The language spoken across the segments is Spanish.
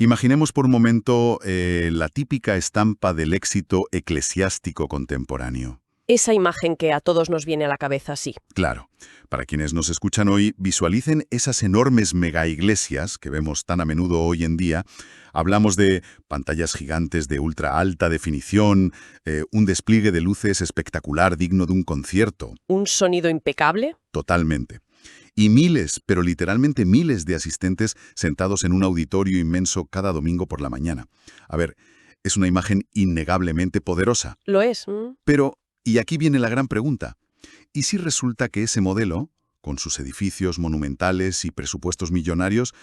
Imaginemos por un momento la típica estampa del éxito eclesiástico contemporáneo. Esa imagen que a todos nos viene a la cabeza, sí. Claro, para quienes nos escuchan hoy, visualicen esas enormes megaiglesias que vemos tan a menudo hoy en día. Hablamos de pantallas gigantes de ultra alta definición, un despliegue de luces espectacular digno de un concierto. ¿Un sonido impecable? Totalmente. Y miles, pero literalmente miles de asistentes sentados en un auditorio inmenso cada domingo por la mañana. A ver, es una imagen innegablemente poderosa. Lo es. Pero, y aquí viene la gran pregunta, ¿y si resulta que ese modelo, con sus edificios monumentales y presupuestos millonarios,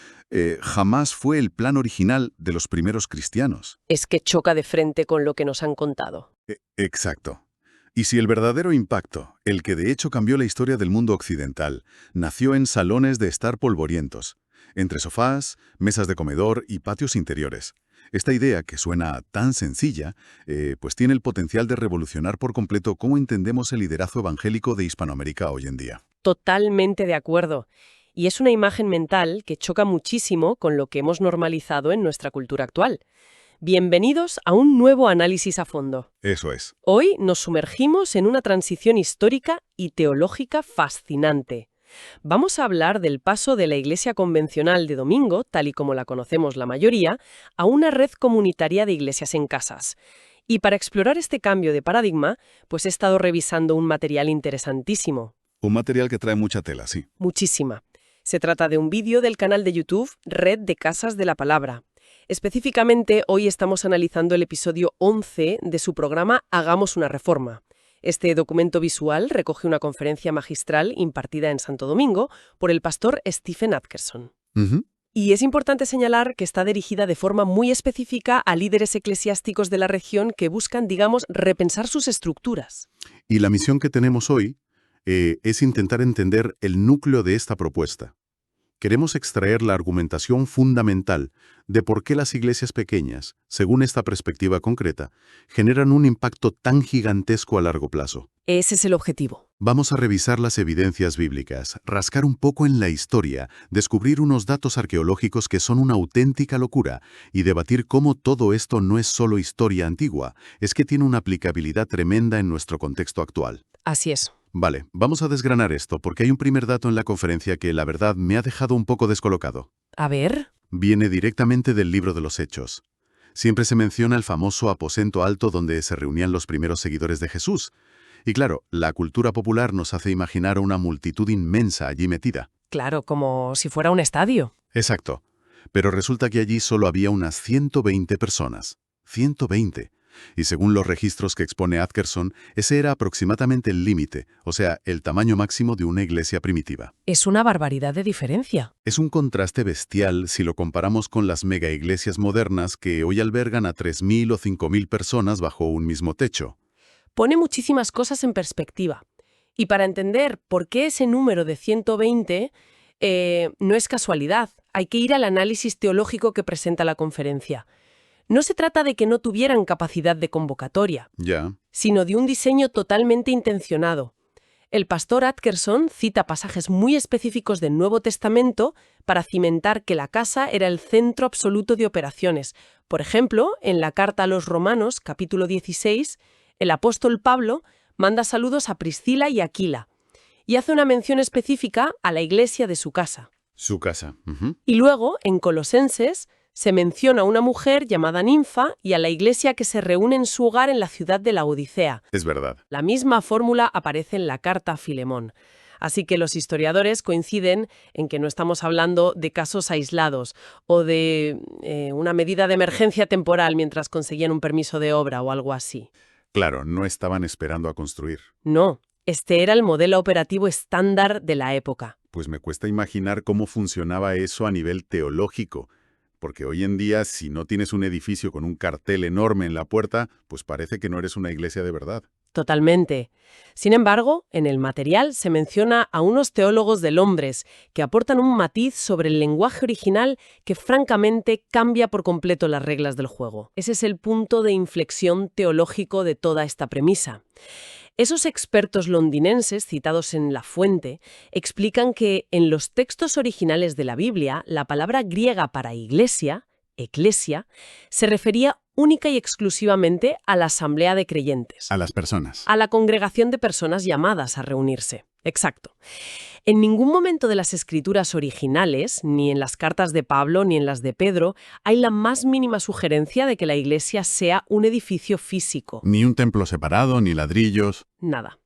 jamás fue el plan original de los primeros cristianos? Es que choca de frente con lo que nos han contado. Exacto. Y si el verdadero impacto, el que de hecho cambió la historia del mundo occidental, nació en salones de estar polvorientos, entre sofás, mesas de comedor y patios interiores. Esta idea, que suena tan sencilla, pues tiene el potencial de revolucionar por completo cómo entendemos el liderazgo evangélico de Hispanoamérica hoy en día. Totalmente de acuerdo. Y es una imagen mental que choca muchísimo con lo que hemos normalizado en nuestra cultura actual. Bienvenidos a un nuevo análisis a fondo. Eso es. Hoy nos sumergimos en una transición histórica y teológica fascinante. Vamos a hablar del paso de la iglesia convencional de domingo, tal y como la conocemos la mayoría, a una red comunitaria de iglesias en casas. Y para explorar este cambio de paradigma, pues he estado revisando un material interesantísimo. Un material que trae mucha tela, sí. Muchísima. Se trata de un vídeo del canal de YouTube Red de Casas de la Palabra. Específicamente, hoy estamos analizando el episodio 11 de su programa Hagamos una reforma. Este documento visual recoge una conferencia magistral impartida en Santo Domingo por el pastor Stephen Atkerson. Y es importante señalar que está dirigida de forma muy específica a líderes eclesiásticos de la región que buscan, digamos, repensar sus estructuras. Y la misión que tenemos hoy es intentar entender el núcleo de esta propuesta. Queremos extraer la argumentación fundamental de por qué las iglesias pequeñas, según esta perspectiva concreta, generan un impacto tan gigantesco a largo plazo. Ese es el objetivo. Vamos a revisar las evidencias bíblicas, rascar un poco en la historia, descubrir unos datos arqueológicos que son una auténtica locura y debatir cómo todo esto no es solo historia antigua, es que tiene una aplicabilidad tremenda en nuestro contexto actual. Así es. Vale, vamos a desgranar esto porque hay un primer dato en la conferencia que la verdad me ha dejado un poco descolocado. A ver. Viene directamente del libro de los Hechos. Siempre se menciona el famoso aposento alto donde se reunían los primeros seguidores de Jesús. Y claro, la cultura popular nos hace imaginar una multitud inmensa allí metida. Claro, como si fuera un estadio. Exacto. Pero resulta que allí solo había unas 120 personas. 120. Y según los registros que expone Atkerson, ese era aproximadamente el límite, o sea, el tamaño máximo de una iglesia primitiva. Es una barbaridad de diferencia. Es un contraste bestial si lo comparamos con las megaiglesias modernas que hoy albergan a 3.000 o 5.000 personas bajo un mismo techo. Pone muchísimas cosas en perspectiva. Y para entender por qué ese número de 120 no es casualidad, hay que ir al análisis teológico que presenta la conferencia. No se trata de que no tuvieran capacidad de convocatoria, sino de un diseño totalmente intencionado. El pastor Atkerson cita pasajes muy específicos del Nuevo Testamento para cimentar que la casa era el centro absoluto de operaciones. Por ejemplo, en la carta a los Romanos, capítulo 16, el apóstol Pablo manda saludos a Priscila y Aquila y hace una mención específica a la iglesia de su casa. Su casa. Y luego, en Colosenses, se menciona a una mujer llamada Ninfa y a la iglesia que se reúne en su hogar en la ciudad de la Odisea. Es verdad. La misma fórmula aparece en la carta a Filemón. Así que los historiadores coinciden en que no estamos hablando de casos aislados o de una medida de emergencia temporal mientras conseguían un permiso de obra o algo así. Claro, no estaban esperando a construir. No, este era el modelo operativo estándar de la época. Pues me cuesta imaginar cómo funcionaba eso a nivel teológico. Porque hoy en día, si no tienes un edificio con un cartel enorme en la puerta, pues parece que no eres una iglesia de verdad. Totalmente. Sin embargo, en el material se menciona a unos teólogos de Londres que aportan un matiz sobre el lenguaje original que francamente cambia por completo las reglas del juego. Ese es el punto de inflexión teológico de toda esta premisa. Esos expertos londinenses citados en La Fuente explican que en los textos originales de la Biblia la palabra griega para iglesia, eclesia, se refería única y exclusivamente a la asamblea de creyentes, A las personas. a la congregación de personas llamadas a reunirse. Exacto. En ningún momento de las escrituras originales, ni en las cartas de Pablo ni en las de Pedro, hay la más mínima sugerencia de que la iglesia sea un edificio físico. Ni un templo separado, ni ladrillos. Nada.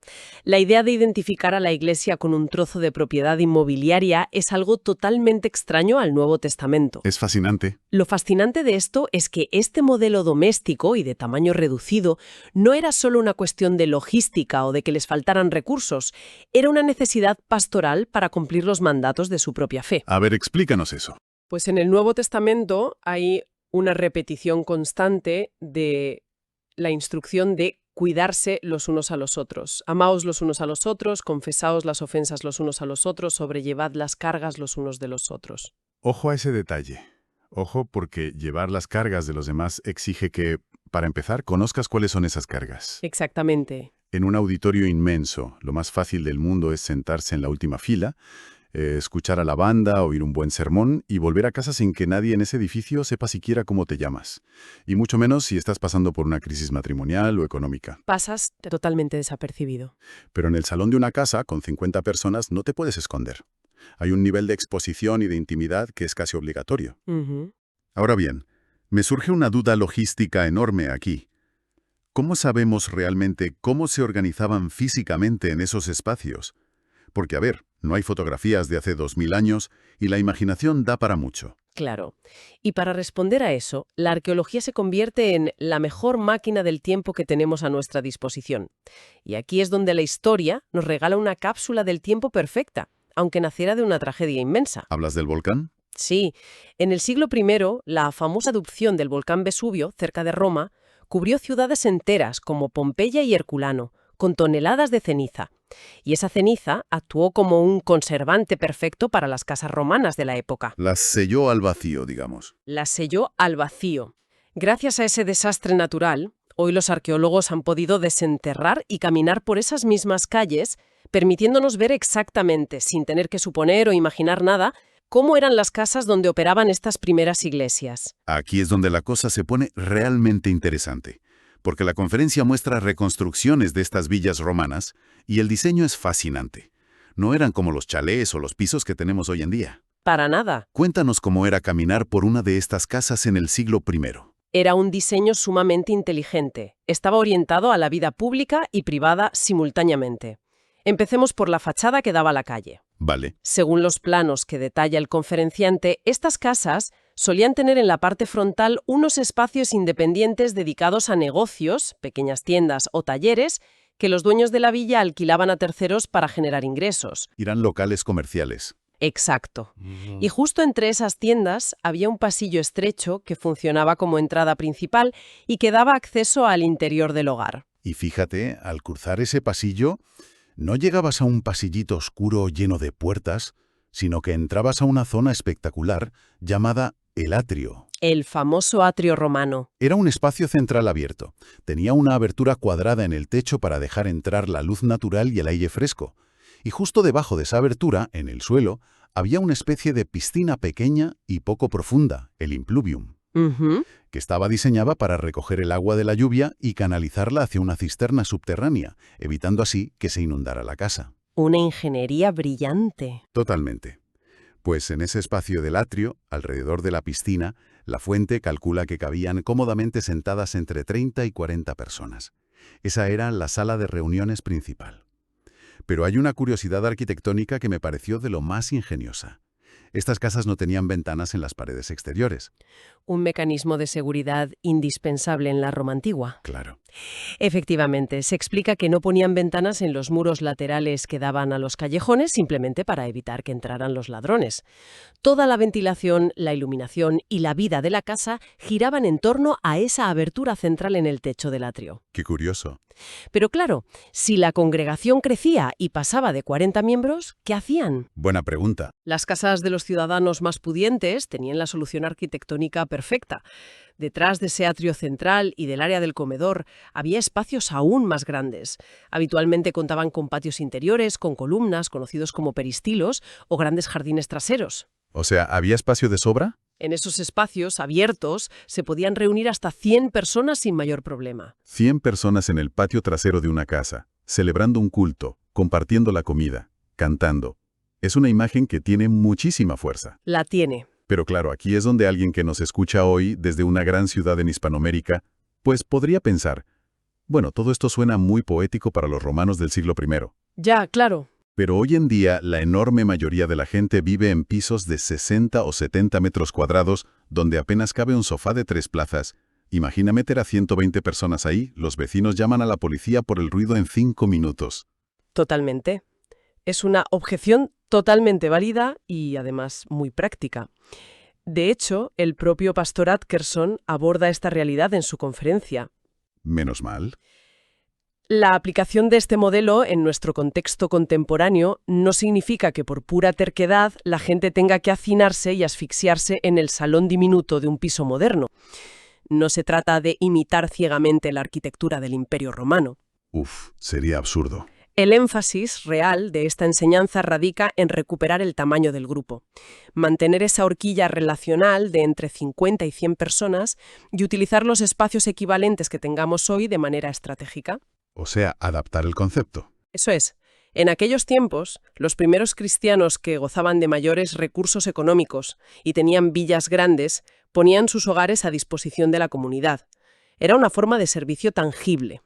La idea de identificar a la iglesia con un trozo de propiedad inmobiliaria es algo totalmente extraño al Nuevo Testamento. Es fascinante. Lo fascinante de esto es que este modelo doméstico y de tamaño reducido no era solo una cuestión de logística o de que les faltaran recursos, era una necesidad pastoral para cumplir los mandatos de su propia fe. A ver, explícanos eso. Pues en el Nuevo Testamento hay una repetición constante de la instrucción de cuidarse los unos a los otros. Amaos los unos a los otros, confesaos las ofensas los unos a los otros, sobrellevad las cargas los unos de los otros. Ojo a ese detalle. Ojo, porque llevar las cargas de los demás exige que, para empezar, conozcas cuáles son esas cargas. Exactamente. En un auditorio inmenso, lo más fácil del mundo es sentarse en la última fila, escuchar a la banda, oír un buen sermón y volver a casa sin que nadie en ese edificio sepa siquiera cómo te llamas. Y mucho menos si estás pasando por una crisis matrimonial o económica. Pasas totalmente desapercibido. Pero en el salón de una casa, con 50 personas, no te puedes esconder. Hay un nivel de exposición y de intimidad que es casi obligatorio. Ujú. Ahora bien, me surge una duda logística enorme aquí. ¿Cómo sabemos realmente cómo se organizaban físicamente en esos espacios? Porque, a ver, no hay fotografías de hace 2000 años y la imaginación da para mucho. Claro. Y para responder a eso, la arqueología se convierte en la mejor máquina del tiempo que tenemos a nuestra disposición. Y aquí es donde la historia nos regala una cápsula del tiempo perfecta, aunque naciera de una tragedia inmensa. ¿Hablas del volcán? Sí, en el siglo I, la famosa erupción del volcán Vesubio, cerca de Roma, cubrió ciudades enteras como Pompeya y Herculano, con toneladas de ceniza. Y esa ceniza actuó como un conservante perfecto para las casas romanas de la época. Las selló al vacío, digamos. Las selló al vacío. Gracias a ese desastre natural, hoy los arqueólogos han podido desenterrar y caminar por esas mismas calles, permitiéndonos ver exactamente, sin tener que suponer o imaginar nada, cómo eran las casas donde operaban estas primeras iglesias. Aquí es donde la cosa se pone realmente interesante, porque la conferencia muestra reconstrucciones de estas villas romanas y el diseño es fascinante. No eran como los chalés o los pisos que tenemos hoy en día. Para nada. Cuéntanos cómo era caminar por una de estas casas en el siglo I. Era un diseño sumamente inteligente. Estaba orientado a la vida pública y privada simultáneamente. Empecemos por la fachada que daba a la calle. Vale. Según los planos que detalla el conferenciante, estas casas solían tener en la parte frontal unos espacios independientes dedicados a negocios, pequeñas tiendas o talleres, que los dueños de la villa alquilaban a terceros para generar ingresos. Eran locales comerciales. Exacto. Y justo entre esas tiendas había un pasillo estrecho que funcionaba como entrada principal y que daba acceso al interior del hogar. Y fíjate, al cruzar ese pasillo, no llegabas a un pasillito oscuro lleno de puertas, sino que entrabas a una zona espectacular llamada el atrio. El famoso atrio romano. Era un espacio central abierto. Tenía una abertura cuadrada en el techo para dejar entrar la luz natural y el aire fresco. Y justo debajo de esa abertura, en el suelo, había una especie de piscina pequeña y poco profunda, el impluvium, que estaba diseñada para recoger el agua de la lluvia y canalizarla hacia una cisterna subterránea, evitando así que se inundara la casa. Una ingeniería brillante. Totalmente. Pues en ese espacio del atrio, alrededor de la piscina, la fuente calcula que cabían cómodamente sentadas entre 30 y 40 personas. Esa era la sala de reuniones principal. Pero hay una curiosidad arquitectónica que me pareció de lo más ingeniosa. Estas casas no tenían ventanas en las paredes exteriores. Un mecanismo de seguridad indispensable en la Roma antigua. Claro. Efectivamente, se explica que no ponían ventanas en los muros laterales que daban a los callejones simplemente para evitar que entraran los ladrones. Toda la ventilación, la iluminación y la vida de la casa giraban en torno a esa abertura central en el techo del atrio. Qué curioso. Pero claro, si la congregación crecía y pasaba de 40 miembros, ¿qué hacían? Buena pregunta. Las casas de los ciudadanos más pudientes tenían la solución arquitectónica perfecta. Detrás de ese atrio central y del área del comedor había espacios aún más grandes. Habitualmente contaban con patios interiores, con columnas, conocidos como peristilos, o grandes jardines traseros. O sea, ¿había espacio de sobra? En esos espacios abiertos se podían reunir hasta 100 personas sin mayor problema. 100 personas en el patio trasero de una casa, celebrando un culto, compartiendo la comida, cantando. Es una imagen que tiene muchísima fuerza. La tiene. Pero claro, aquí es donde alguien que nos escucha hoy desde una gran ciudad en Hispanoamérica, pues podría pensar, bueno, todo esto suena muy poético para los romanos del siglo I. Ya, claro. Pero hoy en día la enorme mayoría de la gente vive en pisos de 60 o 70 metros cuadrados donde apenas cabe un sofá de 3 plazas. Imagina meter a 120 personas ahí, los vecinos llaman a la policía por el ruido en 5 minutos. Totalmente. Es una objeción totalmente válida y además muy práctica. De hecho, el propio pastor Atkerson aborda esta realidad en su conferencia. Menos mal. La aplicación de este modelo en nuestro contexto contemporáneo no significa que por pura terquedad la gente tenga que hacinarse y asfixiarse en el salón diminuto de un piso moderno. No se trata de imitar ciegamente la arquitectura del Imperio Romano. Sería absurdo. El énfasis real de esta enseñanza radica en recuperar el tamaño del grupo, mantener esa horquilla relacional de entre 50 y 100 personas y utilizar los espacios equivalentes que tengamos hoy de manera estratégica. O sea, adaptar el concepto. Eso es. En aquellos tiempos, los primeros cristianos que gozaban de mayores recursos económicos y tenían villas grandes, ponían sus hogares a disposición de la comunidad. Era una forma de servicio tangible.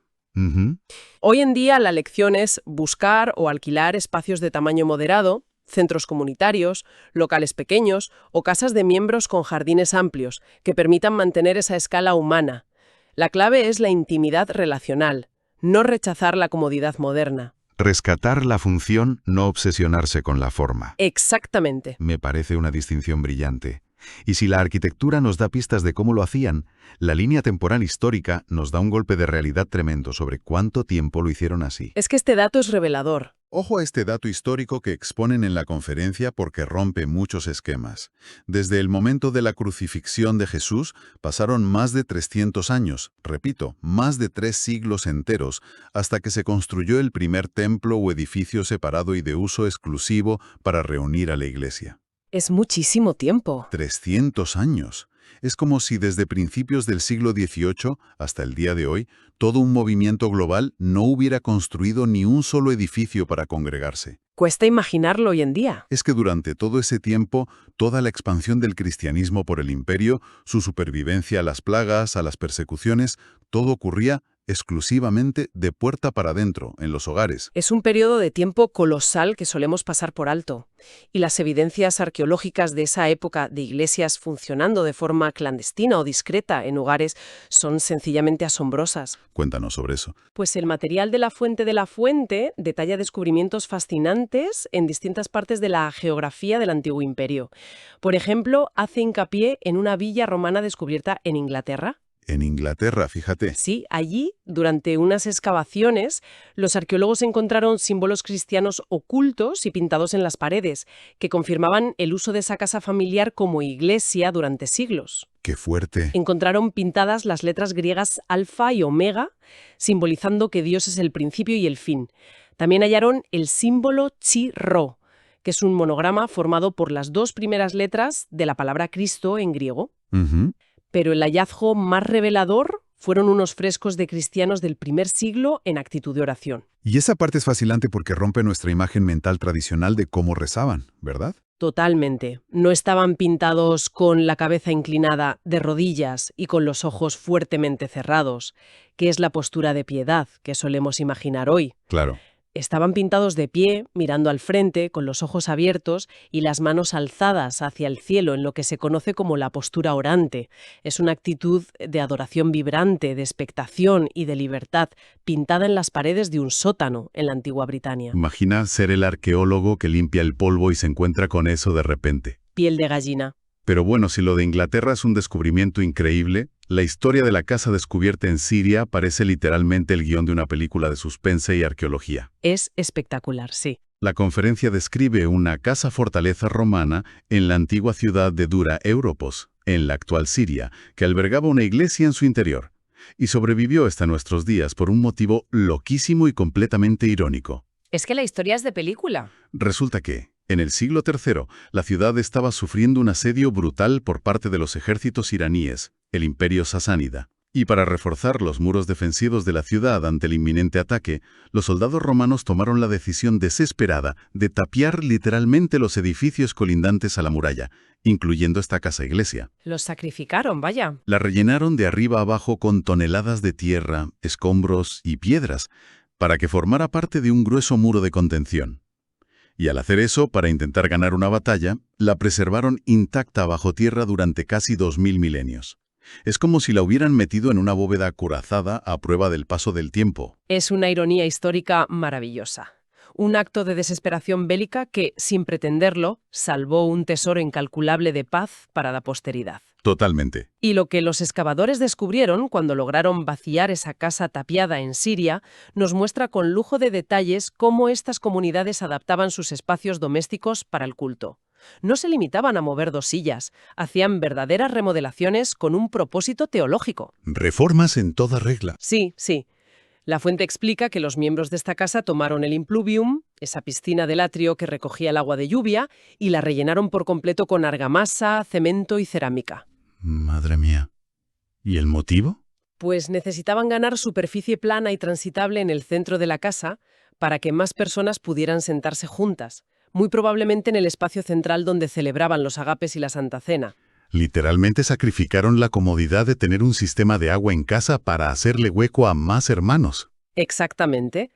Hoy en día la lección es buscar o alquilar espacios de tamaño moderado, centros comunitarios, locales pequeños o casas de miembros con jardines amplios que permitan mantener esa escala humana. La clave es la intimidad relacional, no rechazar la comodidad moderna. Rescatar la función, no obsesionarse con la forma. Exactamente. Me parece una distinción brillante. Y si la arquitectura nos da pistas de cómo lo hacían, la línea temporal histórica nos da un golpe de realidad tremendo sobre cuánto tiempo lo hicieron así. Es que este dato es revelador. Ojo a este dato histórico que exponen en la conferencia porque rompe muchos esquemas. Desde el momento de la crucifixión de Jesús pasaron más de 300 años, repito, más de 3 siglos enteros, hasta que se construyó el primer templo o edificio separado y de uso exclusivo para reunir a la iglesia. Es muchísimo tiempo. 300 años. Es como si desde principios del siglo XVIII hasta el día de hoy, todo un movimiento global no hubiera construido ni un solo edificio para congregarse. Cuesta imaginarlo hoy en día. Es que durante todo ese tiempo, toda la expansión del cristianismo por el imperio, su supervivencia a las plagas, a las persecuciones, todo ocurría exclusivamente de puerta para adentro, en los hogares. Es un periodo de tiempo colosal que solemos pasar por alto. Y las evidencias arqueológicas de esa época de iglesias funcionando de forma clandestina o discreta en hogares son sencillamente asombrosas. Cuéntanos sobre eso. Pues el material de la Fuente detalla descubrimientos fascinantes en distintas partes de la geografía del antiguo imperio. Por ejemplo, hace hincapié en una villa romana descubierta en Inglaterra. En Inglaterra, fíjate. Sí, allí, durante unas excavaciones, los arqueólogos encontraron símbolos cristianos ocultos y pintados en las paredes, que confirmaban el uso de esa casa familiar como iglesia durante siglos. ¡Qué fuerte! Encontraron pintadas las letras griegas alfa y omega, simbolizando que Dios es el principio y el fin. También hallaron el símbolo Chi-Rho, que es un monograma formado por las 2 primeras letras de la palabra Cristo en griego. Pero el hallazgo más revelador fueron unos frescos de cristianos del primer siglo en actitud de oración. Y esa parte es fascinante porque rompe nuestra imagen mental tradicional de cómo rezaban, ¿verdad? Totalmente. No estaban pintados con la cabeza inclinada, de rodillas y con los ojos fuertemente cerrados, que es la postura de piedad que solemos imaginar hoy. Claro. Estaban pintados de pie, mirando al frente, con los ojos abiertos y las manos alzadas hacia el cielo en lo que se conoce como la postura orante. Es una actitud de adoración vibrante, de expectación y de libertad, pintada en las paredes de un sótano en la antigua Britania. Imagina ser el arqueólogo que limpia el polvo y se encuentra con eso de repente. Piel de gallina. Pero bueno, si lo de Inglaterra es un descubrimiento increíble, la historia de la casa descubierta en Siria parece literalmente el guión de una película de suspense y arqueología. Es espectacular, sí. La conferencia describe una casa-fortaleza romana en la antigua ciudad de Dura Europos, en la actual Siria, que albergaba una iglesia en su interior. Y sobrevivió hasta nuestros días por un motivo loquísimo y completamente irónico. Es que la historia es de película. Resulta que, En el siglo III, la ciudad estaba sufriendo un asedio brutal por parte de los ejércitos iraníes, el imperio sasánida. Y para reforzar los muros defensivos de la ciudad ante el inminente ataque, los soldados romanos tomaron la decisión desesperada de tapiar literalmente los edificios colindantes a la muralla, incluyendo esta casa-iglesia. Los sacrificaron, vaya. La rellenaron de arriba a abajo con toneladas de tierra, escombros y piedras, para que formara parte de un grueso muro de contención. Y al hacer eso, para intentar ganar una batalla, la preservaron intacta bajo tierra durante casi 2000 milenios. Es como si la hubieran metido en una bóveda acorazada a prueba del paso del tiempo. Es una ironía histórica maravillosa. Un acto de desesperación bélica que, sin pretenderlo, salvó un tesoro incalculable de paz para la posteridad. Totalmente. Y lo que los excavadores descubrieron cuando lograron vaciar esa casa tapiada en Siria nos muestra con lujo de detalles cómo estas comunidades adaptaban sus espacios domésticos para el culto. No se limitaban a mover 2 sillas, hacían verdaderas remodelaciones con un propósito teológico. Reformas en toda regla. Sí, sí. La fuente explica que los miembros de esta casa tomaron el impluvium, esa piscina del atrio que recogía el agua de lluvia, y la rellenaron por completo con argamasa, cemento y cerámica. Madre mía. ¿Y el motivo? Pues necesitaban ganar superficie plana y transitable en el centro de la casa para que más personas pudieran sentarse juntas, muy probablemente en el espacio central donde celebraban los agapes y la Santa Cena. Literalmente sacrificaron la comodidad de tener un sistema de agua en casa para hacerle hueco a más hermanos. Exactamente.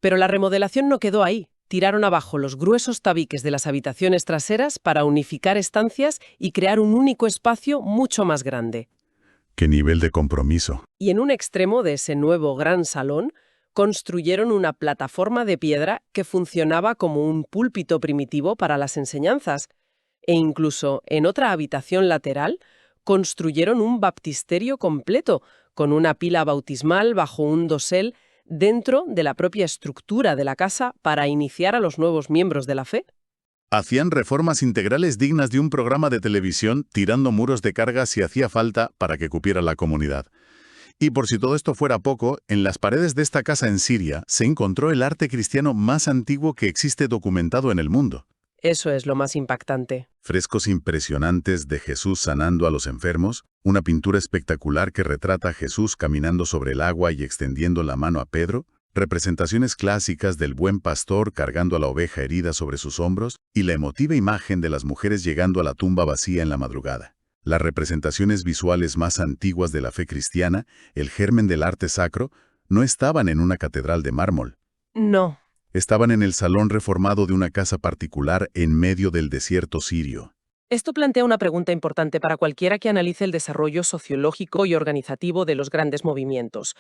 Pero la remodelación no quedó ahí. Tiraron abajo los gruesos tabiques de las habitaciones traseras para unificar estancias y crear un único espacio mucho más grande. ¡Qué nivel de compromiso! Y en un extremo de ese nuevo gran salón, construyeron una plataforma de piedra que funcionaba como un púlpito primitivo para las enseñanzas. E incluso en otra habitación lateral, construyeron un baptisterio completo, con una pila bautismal bajo un dosel dentro de la propia estructura de la casa para iniciar a los nuevos miembros de la fe. Hacían reformas integrales dignas de un programa de televisión, tirando muros de carga si hacía falta para que cupiera la comunidad. Y por si todo esto fuera poco, en las paredes de esta casa en Siria se encontró el arte cristiano más antiguo que existe documentado en el mundo. Eso es lo más impactante. Frescos impresionantes de Jesús sanando a los enfermos, una pintura espectacular que retrata a Jesús caminando sobre el agua y extendiendo la mano a Pedro, representaciones clásicas del buen pastor cargando a la oveja herida sobre sus hombros y la emotiva imagen de las mujeres llegando a la tumba vacía en la madrugada. Las representaciones visuales más antiguas de la fe cristiana, el germen del arte sacro, no estaban en una catedral de mármol. No. Estaban en el salón reformado de una casa particular en medio del desierto sirio. Esto plantea una pregunta importante para cualquiera que analice el desarrollo sociológico y organizativo de los grandes movimientos.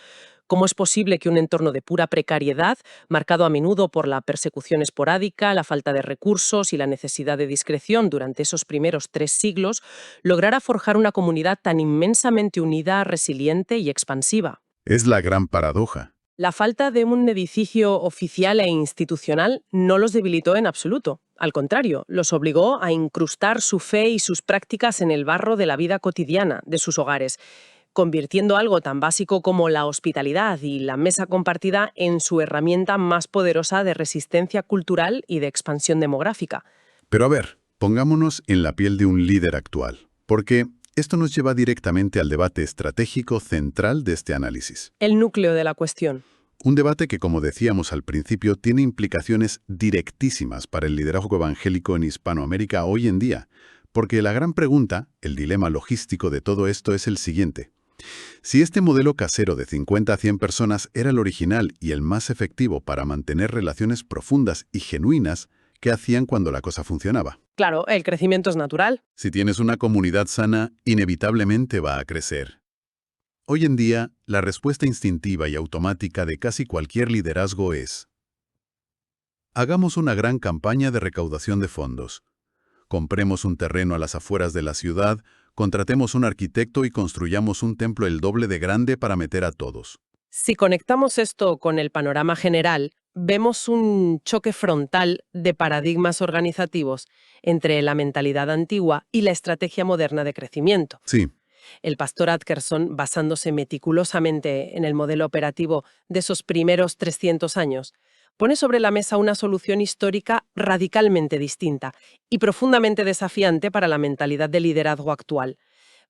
¿Cómo es posible que un entorno de pura precariedad, marcado a menudo por la persecución esporádica, la falta de recursos y la necesidad de discreción durante esos primeros 3 siglos, lograra forjar una comunidad tan inmensamente unida, resiliente y expansiva? Es la gran paradoja. La falta de un edificio oficial e institucional no los debilitó en absoluto. Al contrario, los obligó a incrustar su fe y sus prácticas en el barro de la vida cotidiana de sus hogares, convirtiendo algo tan básico como la hospitalidad y la mesa compartida en su herramienta más poderosa de resistencia cultural y de expansión demográfica. Pero a ver, pongámonos en la piel de un líder actual, porque esto nos lleva directamente al debate estratégico central de este análisis. El núcleo de la cuestión. Un debate que, como decíamos al principio, tiene implicaciones directísimas para el liderazgo evangélico en Hispanoamérica hoy en día, porque la gran pregunta, el dilema logístico de todo esto es el siguiente. Si este modelo casero de 50 a 100 personas era el original y el más efectivo para mantener relaciones profundas y genuinas, ¿qué hacían cuando la cosa funcionaba? Claro, el crecimiento es natural. Si tienes una comunidad sana, inevitablemente va a crecer. Hoy en día, la respuesta instintiva y automática de casi cualquier liderazgo es: hagamos una gran campaña de recaudación de fondos. Compremos un terreno a las afueras de la ciudad, contratemos un arquitecto y construyamos un templo el doble de grande para meter a todos. Si conectamos esto con el panorama general, vemos un choque frontal de paradigmas organizativos entre la mentalidad antigua y la estrategia moderna de crecimiento. Sí. El pastor Atkerson, basándose meticulosamente en el modelo operativo de esos primeros 300 años, Pone sobre la mesa una solución histórica radicalmente distinta y profundamente desafiante para la mentalidad de liderazgo actual.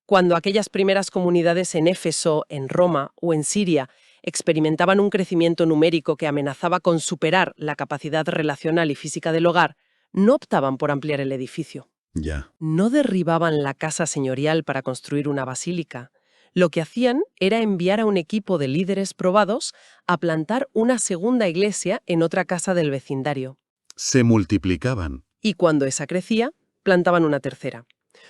Cuando aquellas primeras comunidades en Éfeso, en Roma o en Siria experimentaban un crecimiento numérico que amenazaba con superar la capacidad relacional y física del hogar, no optaban por ampliar el edificio. Ya. No derribaban la casa señorial para construir una basílica. Lo que hacían era enviar a un equipo de líderes probados a plantar una segunda iglesia en otra casa del vecindario. Se multiplicaban. Y cuando esa crecía, plantaban una tercera.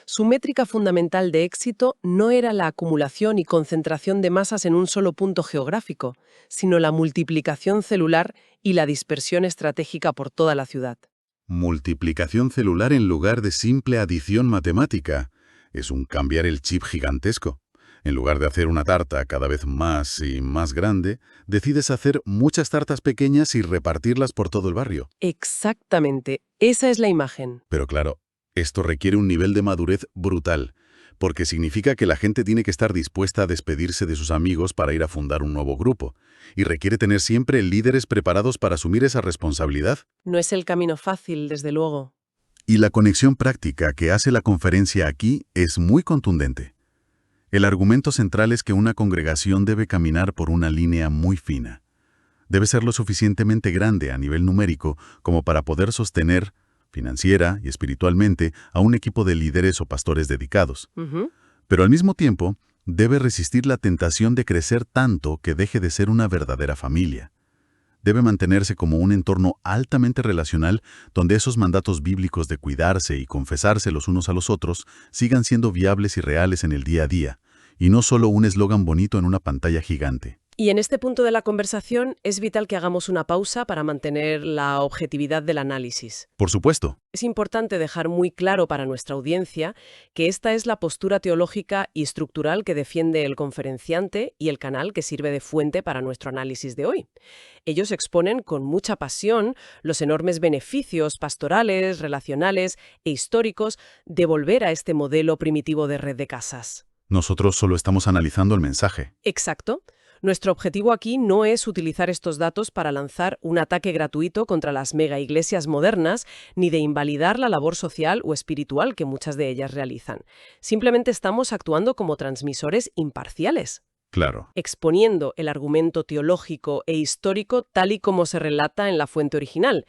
Su métrica fundamental de éxito no era la acumulación y concentración de masas en un solo punto geográfico, sino la multiplicación celular y la dispersión estratégica por toda la ciudad. Multiplicación celular en lugar de simple adición matemática. Es un cambiar el chip gigantesco. En lugar de hacer una tarta cada vez más y más grande, decides hacer muchas tartas pequeñas y repartirlas por todo el barrio. Exactamente, esa es la imagen. Pero claro, esto requiere un nivel de madurez brutal, porque significa que la gente tiene que estar dispuesta a despedirse de sus amigos para ir a fundar un nuevo grupo, y requiere tener siempre líderes preparados para asumir esa responsabilidad. No es el camino fácil, desde luego. Y la conexión práctica que hace la conferencia aquí es muy contundente. El argumento central es que una congregación debe caminar por una línea muy fina. Debe ser lo suficientemente grande a nivel numérico como para poder sostener, financiera y espiritualmente, a un equipo de líderes o pastores dedicados. Pero al mismo tiempo, debe resistir la tentación de crecer tanto que deje de ser una verdadera familia. Debe mantenerse como un entorno altamente relacional donde esos mandatos bíblicos de cuidarse y confesarse los unos a los otros sigan siendo viables y reales en el día a día, y no solo un eslogan bonito en una pantalla gigante. Y en este punto de la conversación es vital que hagamos una pausa para mantener la objetividad del análisis. Por supuesto. Es importante dejar muy claro para nuestra audiencia que esta es la postura teológica y estructural que defiende el conferenciante y el canal que sirve de fuente para nuestro análisis de hoy. Ellos exponen con mucha pasión los enormes beneficios pastorales, relacionales e históricos de volver a este modelo primitivo de red de casas. Nosotros solo estamos analizando el mensaje. Exacto. Nuestro objetivo aquí no es utilizar estos datos para lanzar un ataque gratuito contra las mega iglesias modernas, ni de invalidar la labor social o espiritual que muchas de ellas realizan. Simplemente estamos actuando como transmisores imparciales. Claro. Exponiendo el argumento teológico e histórico tal y como se relata en la fuente original,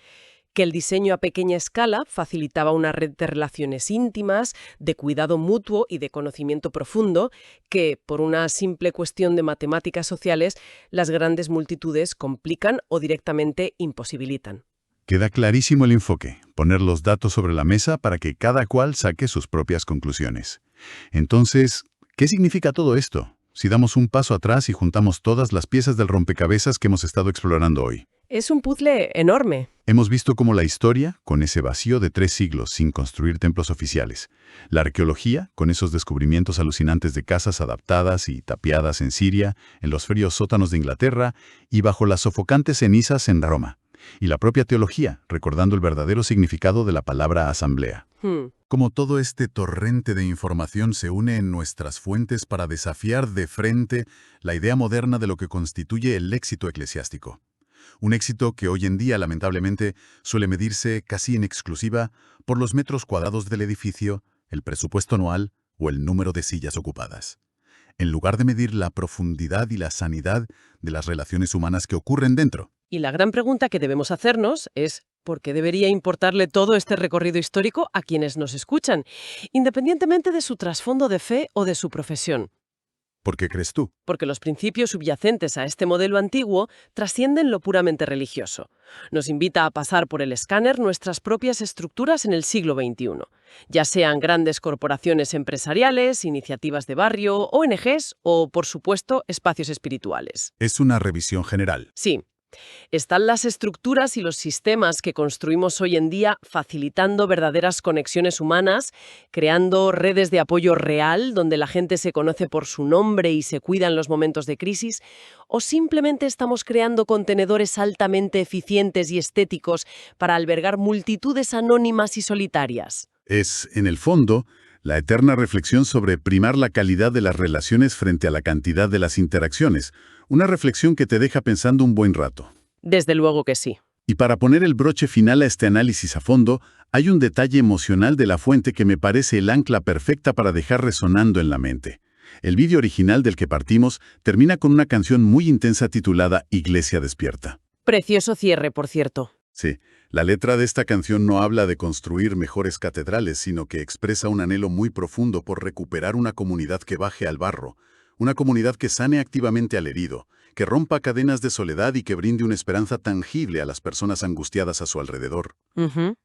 que el diseño a pequeña escala facilitaba una red de relaciones íntimas, de cuidado mutuo y de conocimiento profundo, que, por una simple cuestión de matemáticas sociales, las grandes multitudes complican o directamente imposibilitan. Queda clarísimo el enfoque, poner los datos sobre la mesa para que cada cual saque sus propias conclusiones. Entonces, ¿qué significa todo esto? Si damos un paso atrás y juntamos todas las piezas del rompecabezas que hemos estado explorando hoy. Es un puzzle enorme. Hemos visto cómo la historia, con ese vacío de 3 siglos sin construir templos oficiales, la arqueología, con esos descubrimientos alucinantes de casas adaptadas y tapiadas en Siria, en los fríos sótanos de Inglaterra y bajo las sofocantes cenizas en Roma, y la propia teología, recordando el verdadero significado de la palabra asamblea. Cómo todo este torrente de información se une en nuestras fuentes para desafiar de frente la idea moderna de lo que constituye el éxito eclesiástico. Un éxito que hoy en día, lamentablemente, suele medirse casi en exclusiva por los metros cuadrados del edificio, el presupuesto anual o el número de sillas ocupadas, en lugar de medir la profundidad y la sanidad de las relaciones humanas que ocurren dentro. Y la gran pregunta que debemos hacernos es ¿por qué debería importarle todo este recorrido histórico a quienes nos escuchan, independientemente de su trasfondo de fe o de su profesión? ¿Por qué crees tú? Porque los principios subyacentes a este modelo antiguo trascienden lo puramente religioso. Nos invita a pasar por el escáner nuestras propias estructuras en el siglo XXI, ya sean grandes corporaciones empresariales, iniciativas de barrio, ONGs o, por supuesto, espacios espirituales. Es una revisión general. Sí. Están las estructuras y los sistemas que construimos hoy en día facilitando verdaderas conexiones humanas, creando redes de apoyo real donde la gente se conoce por su nombre y se cuida en los momentos de crisis, o simplemente estamos creando contenedores altamente eficientes y estéticos para albergar multitudes anónimas y solitarias. Es, en el fondo, la eterna reflexión sobre primar la calidad de las relaciones frente a la cantidad de las interacciones. Una reflexión que te deja pensando un buen rato. Desde luego que sí. Y para poner el broche final a este análisis a fondo, hay un detalle emocional de la fuente que me parece el ancla perfecta para dejar resonando en la mente. El vídeo original del que partimos termina con una canción muy intensa titulada Iglesia despierta. Precioso cierre, por cierto. Sí, la letra de esta canción no habla de construir mejores catedrales, sino que expresa un anhelo muy profundo por recuperar una comunidad que baje al barro, una comunidad que sane activamente al herido, que rompa cadenas de soledad y que brinde una esperanza tangible a las personas angustiadas a su alrededor. Ujú.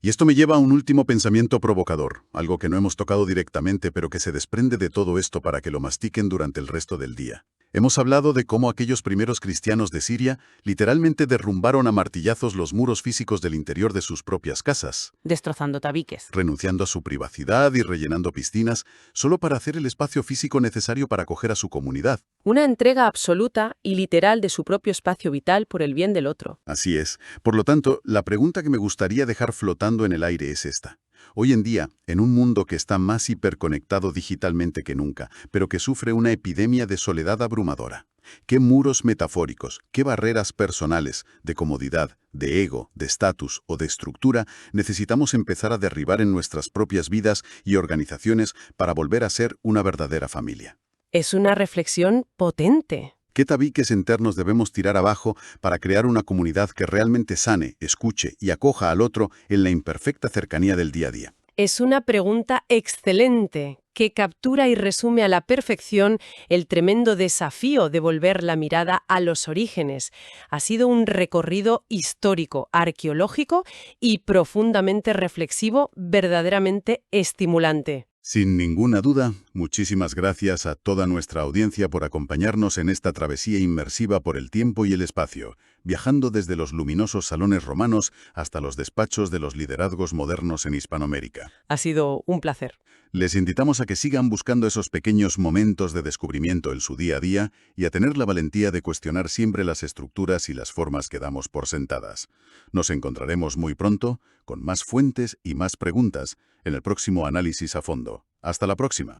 Y esto me lleva a un último pensamiento provocador, algo que no hemos tocado directamente, pero que se desprende de todo esto para que lo mastiquen durante el resto del día. Hemos hablado de cómo aquellos primeros cristianos de Siria literalmente derrumbaron a martillazos los muros físicos del interior de sus propias casas, Destrozando tabiques. renunciando a su privacidad y rellenando piscinas, solo para hacer el espacio físico necesario para acoger a su comunidad. Una entrega absoluta y literal de su propio espacio vital por el bien del otro. Así es. Por lo tanto, la pregunta que me gustaría dejar flotando en el aire es esta. Hoy en día, en un mundo que está más hiperconectado digitalmente que nunca, pero que sufre una epidemia de soledad abrumadora, ¿qué muros metafóricos, qué barreras personales, de comodidad, de ego, de estatus o de estructura necesitamos empezar a derribar en nuestras propias vidas y organizaciones para volver a ser una verdadera familia? Es una reflexión potente. ¿Qué tabiques internos debemos tirar abajo para crear una comunidad que realmente sane, escuche y acoja al otro en la imperfecta cercanía del día a día? Es una pregunta excelente que captura y resume a la perfección el tremendo desafío de volver la mirada a los orígenes. Ha sido un recorrido histórico, arqueológico y profundamente reflexivo, verdaderamente estimulante. Sin ninguna duda, muchísimas gracias a toda nuestra audiencia por acompañarnos en esta travesía inmersiva por el tiempo y el espacio, viajando desde los luminosos salones romanos hasta los despachos de los liderazgos modernos en Hispanoamérica. Ha sido un placer. Les invitamos a que sigan buscando esos pequeños momentos de descubrimiento en su día a día y a tener la valentía de cuestionar siempre las estructuras y las formas que damos por sentadas. Nos encontraremos muy pronto con más fuentes y más preguntas en el próximo análisis a fondo. Hasta la próxima.